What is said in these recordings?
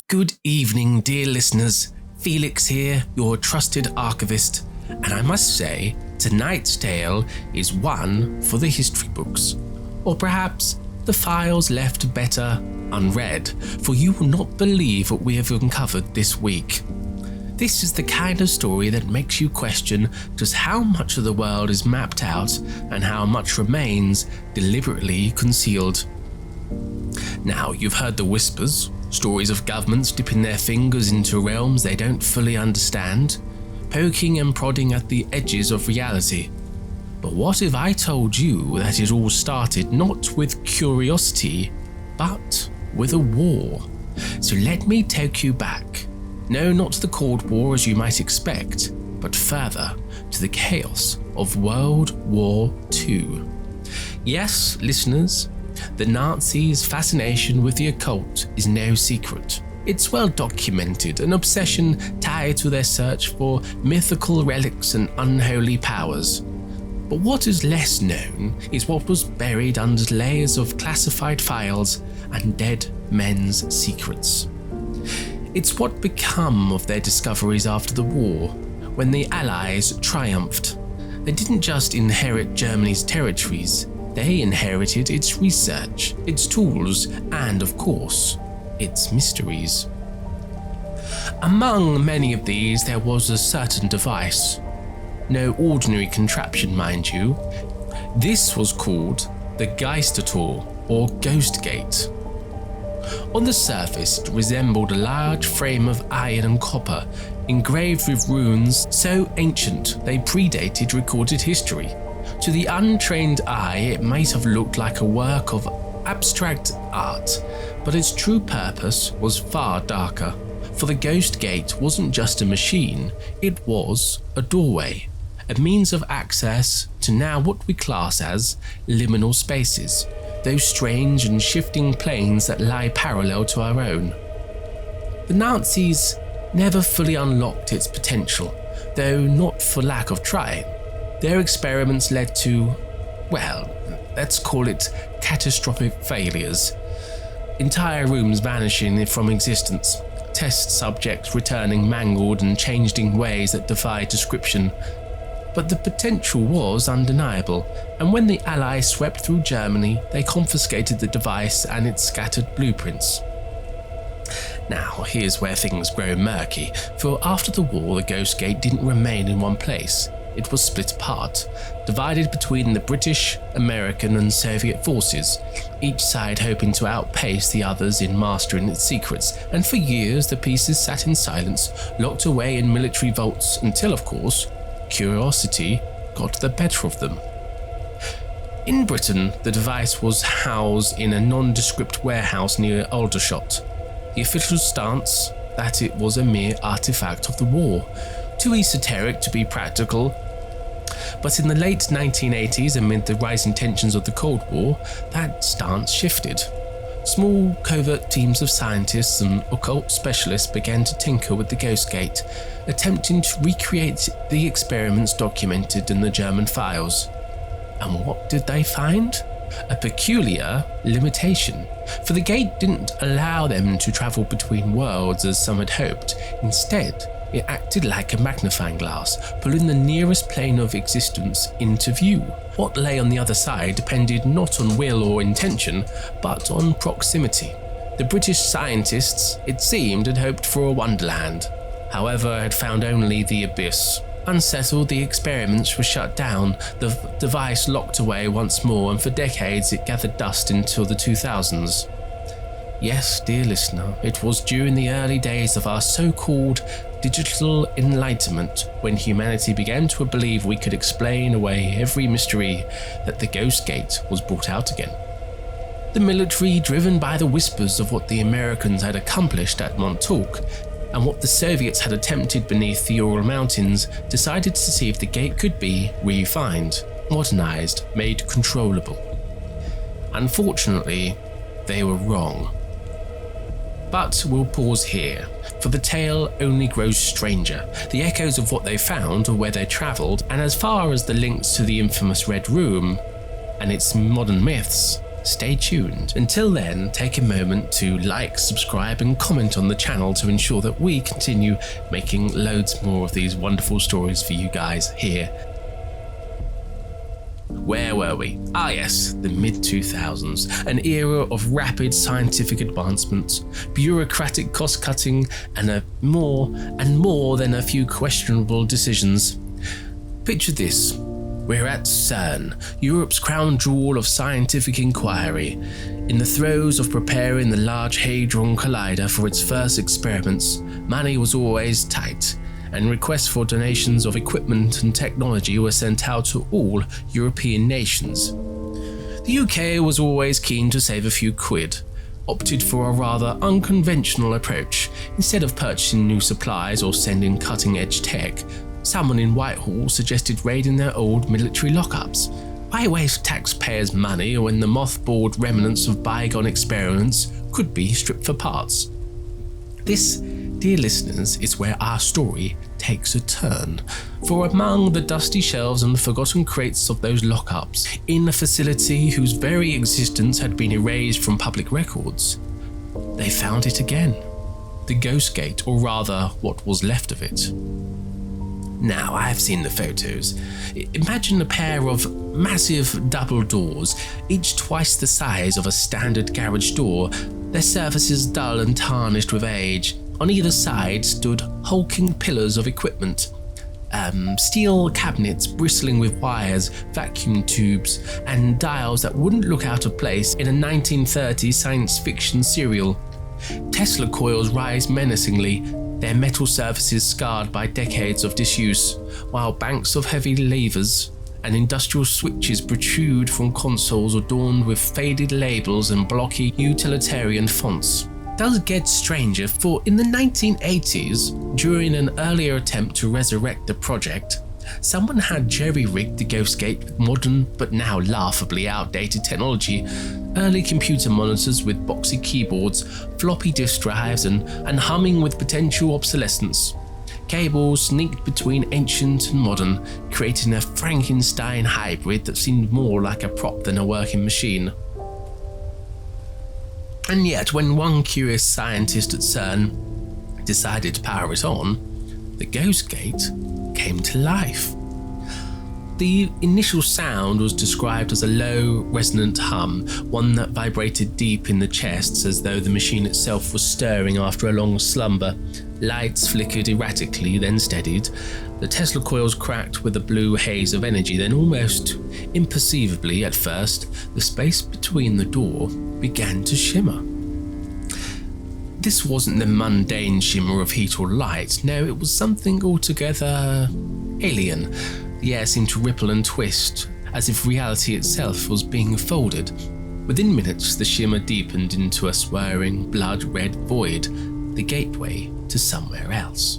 Good evening, dear listeners. Felix here, your trusted archivist, and I must say, tonight's tale is one for the history books. Or perhaps the files left better unread, for you will not believe what we have uncovered this week. This is the kind of story that makes you question just how much of the world is mapped out and how much remains deliberately concealed. Now, you've heard the whispers, stories of governments dipping their fingers into realms they don't fully understand, poking and prodding at the edges of reality. But what if I told you that it all started not with curiosity, but with a war? So let me take you back. No, not to the Cold War as you might expect, but further to the chaos of World War II. Yes, listeners, the Nazis' fascination with the occult is no secret. It's well documented, an obsession tied to their search for mythical relics and unholy powers. But what is less known is what was buried under layers of classified files and dead men's secrets. It's what became of their discoveries after the war, when the Allies triumphed. They didn't just inherit Germany's territories, they inherited its research, its tools, and of course, its mysteries. Among many of these, there was a certain device. No ordinary contraption, mind you. This was called the Geistertor, or Ghost Gate. On the surface, it resembled a large frame of iron and copper, engraved with runes so ancient they predated recorded history. To the untrained eye, it might have looked like a work of abstract art, but its true purpose was far darker. For the Ghost Gate wasn't just a machine, it was a doorway, a means of access to now what we class as liminal spaces, those strange and shifting planes that lie parallel to our own. The Nazis never fully unlocked its potential, though not for lack of trying. Their experiments led to, well, let's call it catastrophic failures. Entire rooms vanishing from existence, test subjects returning mangled and changed in ways that defy description. But the potential was undeniable, and when the Allies swept through Germany, they confiscated the device and its scattered blueprints. Now, here's where things grow murky, for after the war, the Ghost Gate didn't remain in one place. It was split apart, divided between the British, American, and Soviet forces, each side hoping to outpace the others in mastering its secrets, and for years the pieces sat in silence, locked away in military vaults until, of course, curiosity got the better of them. In Britain, the device was housed in a nondescript warehouse near Aldershot. The official stance that it was a mere artifact of the war, too esoteric to be practical. But in the late 1980s, amid the rising tensions of the Cold War, that stance shifted. Small, covert teams of scientists and occult specialists began to tinker with the Ghost Gate, attempting to recreate the experiments documented in the German files. And what did they find? A peculiar limitation, for the gate didn't allow them to travel between worlds as some had hoped. Instead, it acted like a magnifying glass, pulling the nearest plane of existence into view. What lay on the other side depended not on will or intention, but on proximity. The British scientists, it seemed, had hoped for a wonderland, however had found only the abyss. Unsettled, the experiments were shut down, the device locked away once more, and for decades it gathered dust until the 2000s. Yes, dear listener, it was during the early days of our so-called digital enlightenment when humanity began to believe we could explain away every mystery that the Ghost Gate was brought out again. The military, driven by the whispers of what the Americans had accomplished at Montauk and what the Soviets had attempted beneath the Ural Mountains, decided to see if the gate could be refined, modernized, made controllable. Unfortunately, they were wrong. But we'll pause here, for the tale only grows stranger. The echoes of what they found or where they travelled, and as far as the links to the infamous Red Room and its modern myths, stay tuned. Until then, take a moment to like, subscribe and comment on the channel to ensure that we continue making loads more of these wonderful stories for you guys here. Where were we? Ah yes, the mid-2000s, an era of rapid scientific advancements, bureaucratic cost-cutting, and more than a few questionable decisions. Picture this. We're at CERN, Europe's crown jewel of scientific inquiry, in the throes of preparing the Large Hadron Collider for its first experiments. Money was always tight, and requests for donations of equipment and technology were sent out to all European nations. The UK was always keen to save a few quid, opted for a rather unconventional approach. Instead of purchasing new supplies or sending cutting-edge tech, someone in Whitehall suggested raiding their old military lockups. Why waste taxpayers' money when the mothballed remnants of bygone experiments could be stripped for parts? This, dear listeners, is where our story takes a turn. For among the dusty shelves and the forgotten crates of those lockups, in a facility whose very existence had been erased from public records, they found it again. The Ghost Gate, or rather, what was left of it. Now, I've seen the photos. Imagine a pair of massive double doors, each twice the size of a standard garage door, their surfaces dull and tarnished with age. On either side stood hulking pillars of equipment. Steel cabinets bristling with wires, vacuum tubes, and dials that wouldn't look out of place in a 1930s science fiction serial. Tesla coils rise menacingly, their metal surfaces scarred by decades of disuse, while banks of heavy levers and industrial switches protrude from consoles adorned with faded labels and blocky utilitarian fonts. Does get stranger, for in the 1980s, during an earlier attempt to resurrect the project, someone had jerry-rigged the Ghost Gate with modern but now laughably outdated technology, early computer monitors with boxy keyboards, floppy disk drives and humming with potential obsolescence. Cables sneaked between ancient and modern, creating a Frankenstein hybrid that seemed more like a prop than a working machine. And yet, when one curious scientist at CERN decided to power it on, the Ghost Gate came to life. The initial sound was described as a low, resonant hum, one that vibrated deep in the chest as though the machine itself was stirring after a long slumber. Lights flickered erratically, then steadied. The Tesla coils cracked with a blue haze of energy, then almost imperceivably at first, the space between the door began to shimmer. This wasn't the mundane shimmer of heat or light. No, it was something altogether alien. The air seemed to ripple and twist, as if reality itself was being folded. Within minutes, the shimmer deepened into a swirling, blood-red void, the gateway to somewhere else.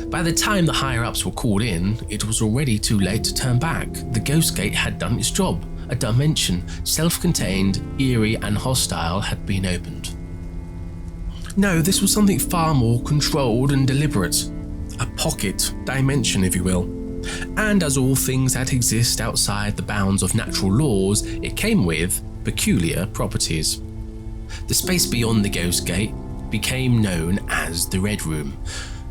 By the time the higher-ups were called in, it was already too late to turn back. The Ghost Gate had done its job. A dimension, self-contained, eerie and hostile, had been opened. No, this was something far more controlled and deliberate. A pocket dimension, if you will. And as all things that exist outside the bounds of natural laws, it came with peculiar properties. The space beyond the Ghost Gate became known as the Red Room.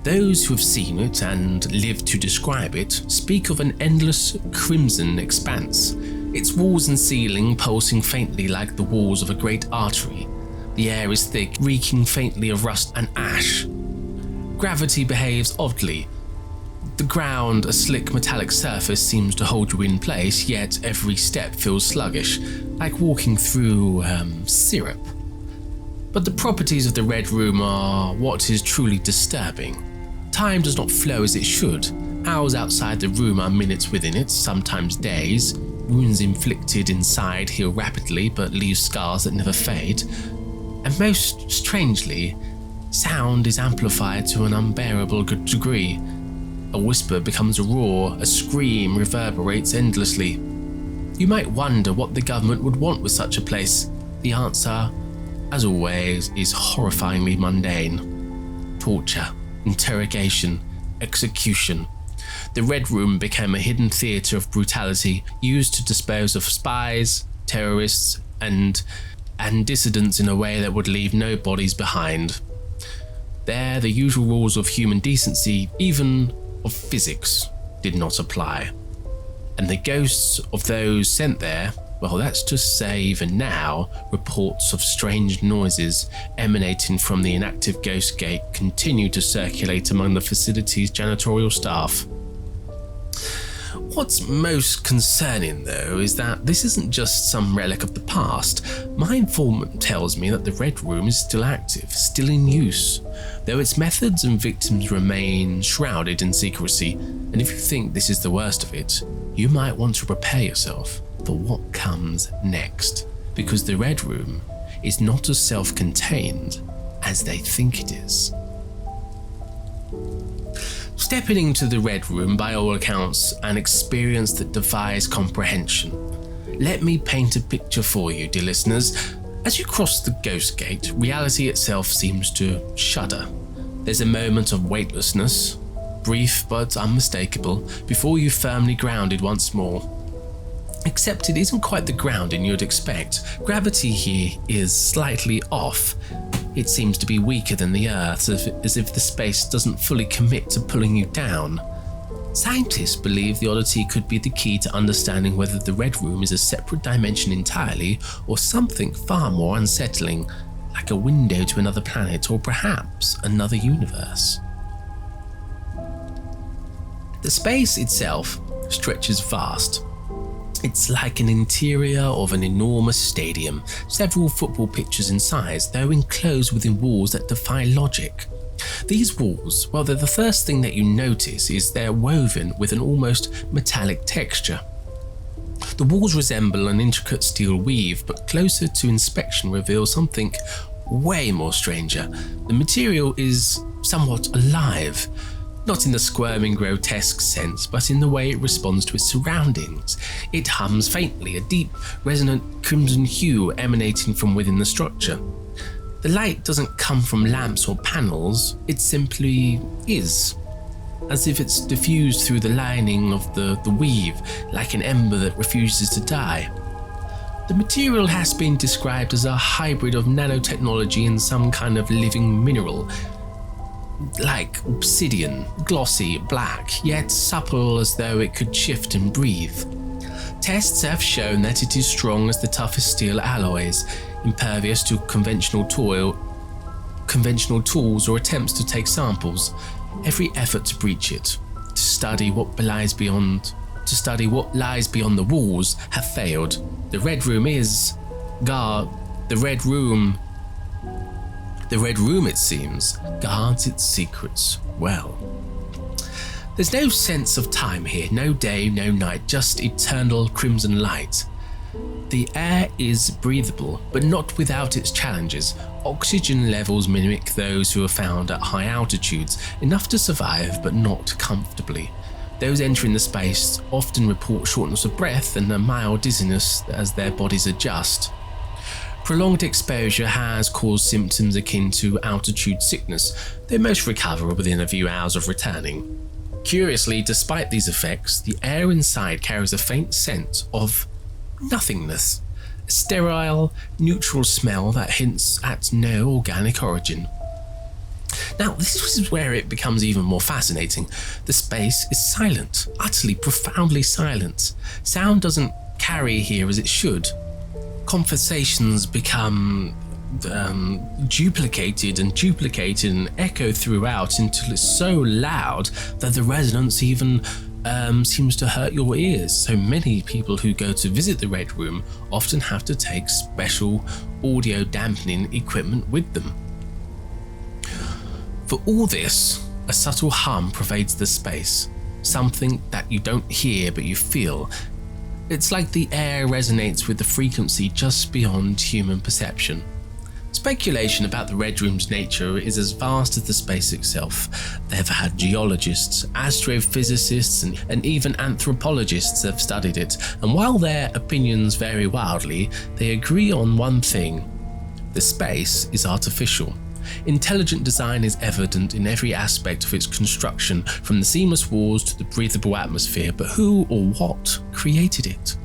Those who have seen it and lived to describe it speak of an endless crimson expanse, its walls and ceiling pulsing faintly like the walls of a great artery. The air is thick, reeking faintly of rust and ash. Gravity behaves oddly. The ground, a slick metallic surface, seems to hold you in place, yet every step feels sluggish, like walking through syrup. But the properties of the Red Room are what is truly disturbing. Time does not flow as it should. Hours outside the room are minutes within it, sometimes days. Wounds inflicted inside heal rapidly but leave scars that never fade. And most strangely, sound is amplified to an unbearable degree. A whisper becomes a roar, a scream reverberates endlessly. You might wonder what the government would want with such a place. The answer, as always, is horrifyingly mundane. Torture, interrogation, execution. The Red Room became a hidden theatre of brutality used to dispose of spies, terrorists, and dissidents in a way that would leave no bodies behind. There, the usual rules of human decency, even of physics, did not apply. And the ghosts of those sent there, well, let's just say even now, reports of strange noises emanating from the inactive ghost gate continue to circulate among the facility's janitorial staff. What's most concerning, though, is that this isn't just some relic of the past. My informant tells me that the Red Room is still active, still in use, though its methods and victims remain shrouded in secrecy. And if you think this is the worst of it, you might want to prepare yourself for what comes next, because the Red Room is not as self-contained as they think it is. Stepping into the Red Room, by all accounts, an experience that defies comprehension. Let me paint a picture for you, dear listeners. As you cross the ghost gate, reality itself seems to shudder. There's a moment of weightlessness, brief but unmistakable, before you're firmly grounded once more. Except it isn't quite the grounding you'd expect. Gravity here is slightly off. It seems to be weaker than the Earth, as if the space doesn't fully commit to pulling you down. Scientists believe the oddity could be the key to understanding whether the Red Room is a separate dimension entirely, or something far more unsettling, like a window to another planet or perhaps another universe. The space itself stretches vast. It's like an interior of an enormous stadium, several football pitches in size, though enclosed within walls that defy logic. These walls, well, they're the first thing that you notice is they're woven with an almost metallic texture. The walls resemble an intricate steel weave, but closer to inspection reveals something way more stranger. The material is somewhat alive. Not in the squirming, grotesque sense, but in the way it responds to its surroundings. It hums faintly, a deep, resonant crimson hue emanating from within the structure. The light doesn't come from lamps or panels, it simply is, as if it's diffused through the lining of the weave, like an ember that refuses to die. The material has been described as a hybrid of nanotechnology and some kind of living mineral, like obsidian, glossy, black, yet supple as though it could shift and breathe. Tests have shown that it is strong as the toughest steel alloys, impervious to conventional tools or attempts to take samples. Every effort to breach it, to study what lies beyond the walls, have failed. The Red Room, it seems, guards its secrets well. There's no sense of time here, no day, no night, just eternal crimson light. The air is breathable, but not without its challenges. Oxygen levels mimic those who are found at high altitudes, enough to survive, but not comfortably. Those entering the space often report shortness of breath and a mild dizziness as their bodies adjust. Prolonged exposure has caused symptoms akin to altitude sickness, though most recover within a few hours of returning. Curiously, despite these effects, the air inside carries a faint scent of nothingness, a sterile, neutral smell that hints at no organic origin. Now, this is where it becomes even more fascinating. The space is silent, utterly, profoundly silent. Sound doesn't carry here as it should. Conversations become duplicated and echo throughout until it's so loud that the resonance even seems to hurt your ears. So many people who go to visit the Red Room often have to take special audio dampening equipment with them. For all this, a subtle hum pervades the space, something that you don't hear but you feel. It's like the air resonates with the frequency just beyond human perception. Speculation about the Red Room's nature is as vast as the space itself. They've had geologists, astrophysicists, and even anthropologists have studied it, and while their opinions vary wildly, they agree on one thing: the space is artificial. Intelligent design is evident in every aspect of its construction, from the seamless walls to the breathable atmosphere, but who or what created it?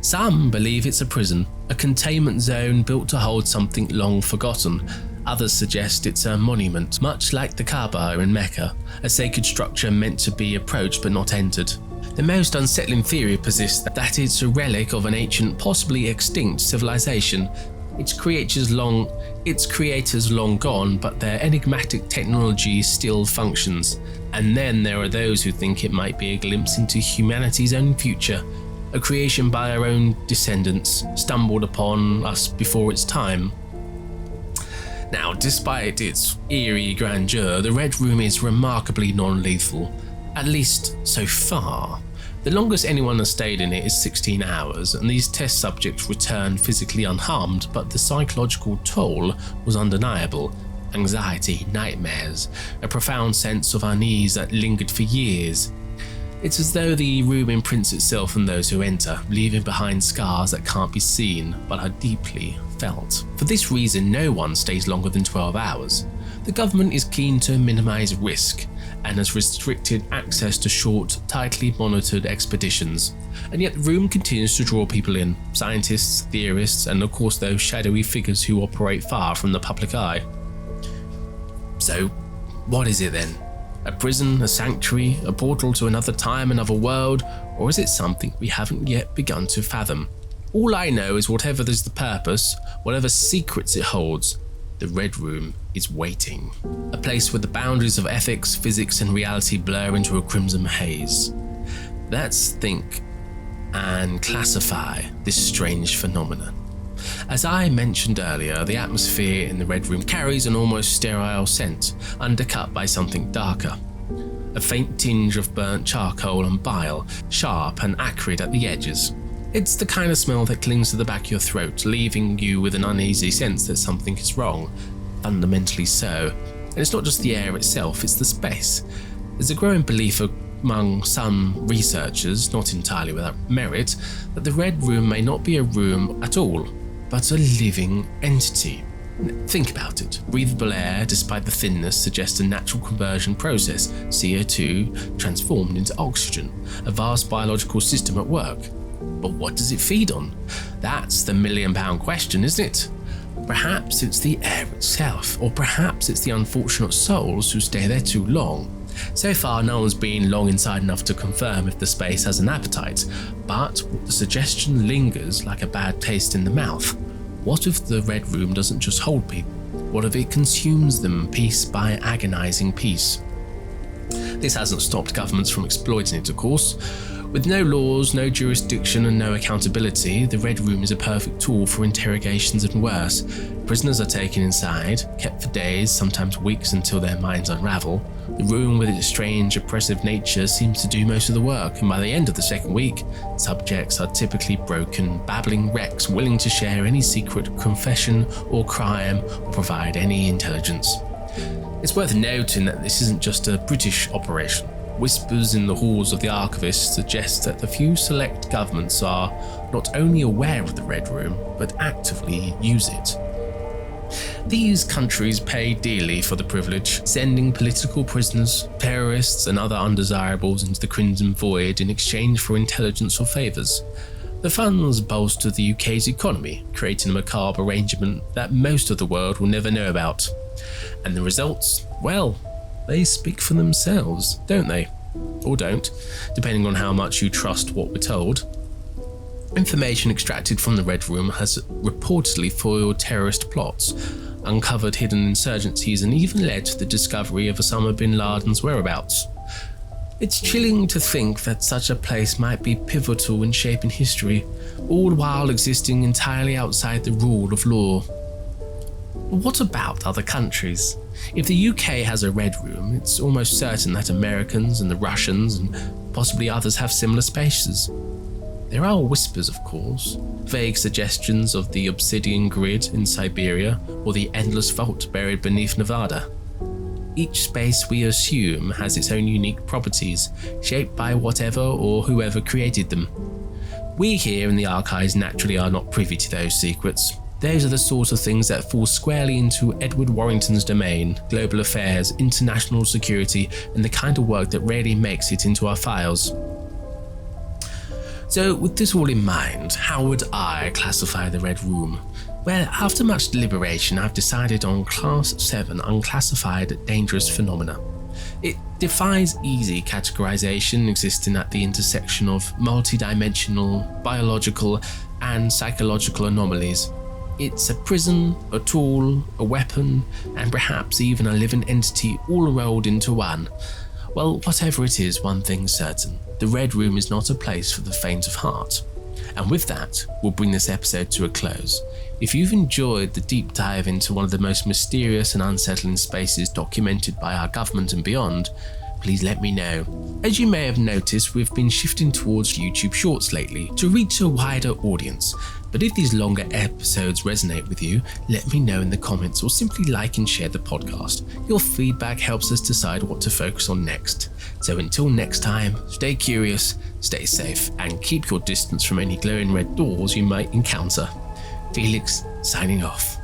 Some believe it's a prison, a containment zone built to hold something long forgotten. Others suggest it's a monument, much like the Kaaba in Mecca, a sacred structure meant to be approached but not entered. The most unsettling theory persists that it's a relic of an ancient, possibly extinct civilization. Its creators long gone, but their enigmatic technology still functions. And then there are those who think it might be a glimpse into humanity's own future, a creation by our own descendants, stumbled upon us before its time. Now, despite its eerie grandeur, the Red Room is remarkably non-lethal, at least so far. The longest anyone has stayed in it is 16 hours, and these test subjects returned physically unharmed, but the psychological toll was undeniable. Anxiety, nightmares, a profound sense of unease that lingered for years. It's as though the room imprints itself on those who enter, leaving behind scars that can't be seen but are deeply felt. For this reason, no one stays longer than 12 hours. The government is keen to minimise risk and has restricted access to short, tightly monitored expeditions. And yet the room continues to draw people in, scientists, theorists, and of course those shadowy figures who operate far from the public eye. So, what is it then? A prison, a sanctuary, a portal to another time, another world, or is it something we haven't yet begun to fathom? All I know is whatever is the purpose, whatever secrets it holds, the Red Room is waiting. A place where the boundaries of ethics, physics, and reality blur into a crimson haze. Let's think and classify this strange phenomenon. As I mentioned earlier, the atmosphere in the Red Room carries an almost sterile scent, undercut by something darker. A faint tinge of burnt charcoal and bile, sharp and acrid at the edges. It's the kind of smell that clings to the back of your throat, leaving you with an uneasy sense that something is wrong, fundamentally so. And it's not just the air itself, it's the space. There's a growing belief among some researchers, not entirely without merit, that the Red Room may not be a room at all, but a living entity. Think about it. Breathable air, despite the thinness, suggests a natural conversion process, CO2 transformed into oxygen, a vast biological system at work. But what does it feed on? That's the million-pound question, isn't it? Perhaps it's the air itself, or perhaps it's the unfortunate souls who stay there too long. So far, no one's been long inside enough to confirm if the space has an appetite, but the suggestion lingers like a bad taste in the mouth. What if the Red Room doesn't just hold people? What if it consumes them piece by agonizing piece? This hasn't stopped governments from exploiting it, of course. With no laws, no jurisdiction, and no accountability, the Red Room is a perfect tool for interrogations and worse. Prisoners are taken inside, kept for days, sometimes weeks until their minds unravel. The room, with its strange, oppressive nature, seems to do most of the work, and by the end of the second week, subjects are typically broken, babbling wrecks willing to share any secret, confession, or crime, or provide any intelligence. It's worth noting that this isn't just a British operation. Whispers in the halls of the archivists suggest that the few select governments are not only aware of the Red Room, but actively use it. These countries pay dearly for the privilege, sending political prisoners, terrorists, and other undesirables into the Crimson Void in exchange for intelligence or favours. The funds bolster the UK's economy, creating a macabre arrangement that most of the world will never know about. And the results? Well, they speak for themselves, don't they? Or don't, depending on how much you trust what we're told. Information extracted from the Red Room has reportedly foiled terrorist plots, uncovered hidden insurgencies, and even led to the discovery of Osama bin Laden's whereabouts. It's chilling to think that such a place might be pivotal in shaping history, all while existing entirely outside the rule of law. But what about other countries? If the UK has a Red Room, it's almost certain that Americans and the Russians and possibly others have similar spaces. There are whispers, of course, vague suggestions of the obsidian grid in Siberia or the endless vault buried beneath Nevada. Each space, we assume, has its own unique properties, shaped by whatever or whoever created them. We here in the archives naturally are not privy to those secrets. Those are the sorts of things that fall squarely into Edward Warrington's domain: global affairs, international security, and the kind of work that rarely makes it into our files. So with this all in mind, how would I classify the Red Room? Well, after much deliberation, I've decided on Class 7 Unclassified Dangerous Phenomena. It defies easy categorization, existing at the intersection of multidimensional, biological, and psychological anomalies. It's a prison, a tool, a weapon, and perhaps even a living entity all rolled into one. Well, whatever it is, one thing's certain. The Red Room is not a place for the faint of heart. And with that, we'll bring this episode to a close. If you've enjoyed the deep dive into one of the most mysterious and unsettling spaces documented by our government and beyond, please let me know. As you may have noticed, we've been shifting towards YouTube Shorts lately to reach a wider audience. But if these longer episodes resonate with you, let me know in the comments or simply like and share the podcast. Your feedback helps us decide what to focus on next. So until next time, stay curious, stay safe, and keep your distance from any glowing red doors you might encounter. Felix, signing off.